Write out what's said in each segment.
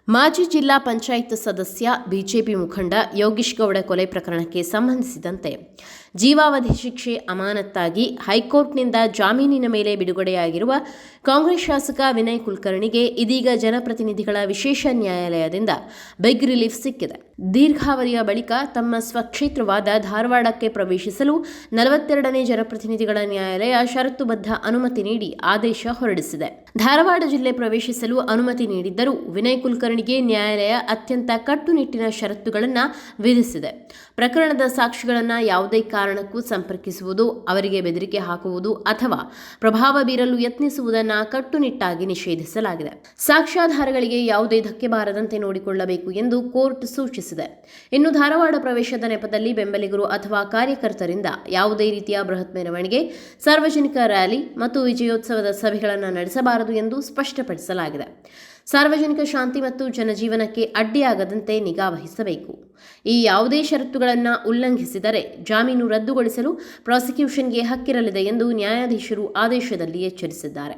ಮಾಜಿ ಜಿಲ್ಲಾ ಪಂಚಾಯತ್ ಸದಸ್ಯ ಬಿಜೆಪಿ ಮುಖಂಡ ಯೋಗೀಶ್ ಗೌಡ ಕೊಲೆ ಪ್ರಕರಣಕ್ಕೆ ಸಂಬಂಧಿಸಿದಂತೆ ಜೀವಾವಧಿ ಶಿಕ್ಷೆ ಅಮಾನತ್ತಾಗಿ ಹೈಕೋರ್ಟ್ನಿಂದ ಜಾಮೀನಿನ ಮೇಲೆ ಬಿಡುಗಡೆಯಾಗಿರುವ ಕಾಂಗ್ರೆಸ್ ಶಾಸಕ ವಿನಯ್ ಕುಲಕರ್ಣಿಗೆ ಇದೀಗ ಜನಪ್ರತಿನಿಧಿಗಳ ವಿಶೇಷ ನ್ಯಾಯಾಲಯದಿಂದ ಬಿಗ್ ರಿಲೀಫ್ ಸಿಕ್ಕಿದೆ. ದೀರ್ಘಾವಧಿಯ ಬಳಿಕ ತಮ್ಮ ಸ್ವಕ್ಷೇತ್ರವಾದ ಧಾರವಾಡಕ್ಕೆ ಪ್ರವೇಶಿಸಲು 42ನೇ ಜನಪ್ರತಿನಿಧಿಗಳ ನ್ಯಾಯಾಲಯ ಷರತ್ತುಬದ್ಧ ಅನುಮತಿ ನೀಡಿ ಆದೇಶ ಹೊರಡಿಸಿದೆ. ಧಾರವಾಡ ಜಿಲ್ಲೆ ಪ್ರವೇಶಿಸಲು ಅನುಮತಿ ನೀಡಿದ್ದರೂ ವಿನಯ್ ಕುಲಕರ್ಣಿಗೆ ನ್ಯಾಯಾಲಯ ಅತ್ಯಂತ ಕಟ್ಟುನಿಟ್ಟಿನ ಷರತ್ತುಗಳನ್ನು ವಿಧಿಸಿದೆ. ಪ್ರಕರಣದ ಸಾಕ್ಷಿಗಳನ್ನು ಯಾವುದೇ ಕಾರಣಕ್ಕೂ ಸಂಪರ್ಕಿಸುವುದು, ಅವರಿಗೆ ಬೆದರಿಕೆ ಹಾಕುವುದು ಅಥವಾ ಪ್ರಭಾವ ಬೀರಲು ಯತ್ನಿಸುವುದನ್ನು ಕಟ್ಟುನಿಟ್ಟಾಗಿ ನಿಷೇಧಿಸಲಾಗಿದೆ. ಸಾಕ್ಷ್ಯಾಧಾರಗಳಿಗೆ ಯಾವುದೇ ಧಕ್ಕೆ ಬಾರದಂತೆ ನೋಡಿಕೊಳ್ಳಬೇಕು ಎಂದು ಕೋರ್ಟ್ ಸೂಚಿಸಿದೆ. ಇನ್ನು ಧಾರವಾಡ ಪ್ರವೇಶದ ನೆಪದಲ್ಲಿ ಬೆಂಬಲಿಗರು ಅಥವಾ ಕಾರ್ಯಕರ್ತರಿಂದ ಯಾವುದೇ ರೀತಿಯ ಬೃಹತ್ ಮೆರವಣಿಗೆ, ಸಾರ್ವಜನಿಕ ರ್ಯಾಲಿ ಮತ್ತು ವಿಜಯೋತ್ಸವದ ಸಭೆಗಳನ್ನು ನಡೆಸಬಾರದು ಎಂದು ಸ್ಪಷ್ಟಪಡಿಸಲಾಗಿದೆ. ಸಾರ್ವಜನಿಕ ಶಾಂತಿ ಮತ್ತು ಜನಜೀವನಕ್ಕೆ ಅಡ್ಡಿಯಾಗದಂತೆ ನಿಗಾ ವಹಿಸಬೇಕು. ಈ ಯಾವುದೇ ಷರತ್ತುಗಳನ್ನು ಉಲ್ಲಂಘಿಸಿದರೆ ಜಾಮೀನು ರದ್ದುಗೊಳಿಸಲು ಪ್ರಾಸಿಕ್ಯೂಷನ್ಗೆ ಹಕ್ಕಿರಲಿದೆ ಎಂದು ನ್ಯಾಯಾಧೀಶರು ಆದೇಶದಲ್ಲಿ ಎಚ್ಚರಿಸಿದ್ದಾರೆ.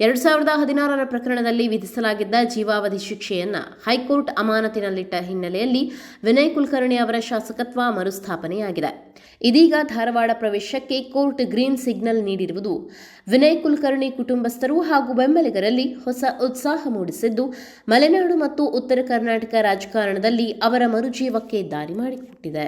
2016ರ ಪ್ರಕರಣದಲ್ಲಿ ವಿಧಿಸಲಾಗಿದ್ದ ಜೀವಾವಧಿ ಶಿಕ್ಷೆಯನ್ನು ಹೈಕೋರ್ಟ್ ಅಮಾನತಿನಲ್ಲಿಟ್ಟ ಹಿನ್ನೆಲೆಯಲ್ಲಿ ವಿನಯ್ ಕುಲಕರ್ಣಿ ಅವರ ಶಾಸಕತ್ವ ಮರುಸ್ಥಾಪನೆಯಾಗಿದೆ. ಇದೀಗ ಧಾರವಾಡ ಪ್ರವೇಶಕ್ಕೆ ಕೋರ್ಟ್ ಗ್ರೀನ್ ಸಿಗ್ನಲ್ ನೀಡಿರುವುದು ವಿನಯ್ ಕುಲಕರ್ಣಿ ಕುಟುಂಬಸ್ಥರು ಹಾಗೂ ಬೆಂಬಲಿಗರಲ್ಲಿ ಹೊಸ ಉತ್ಸಾಹ ಮೂಡಿಸಿದ್ದು, ಮಲೆನಾಡು ಮತ್ತು ಉತ್ತರ ಕರ್ನಾಟಕ ರಾಜಕಾರಣದಲ್ಲಿ ಅವರ ಮರುಜೀವಕ್ಕೆ ದಾರಿ ಮಾಡಿಕೊಟ್ಟಿದೆ.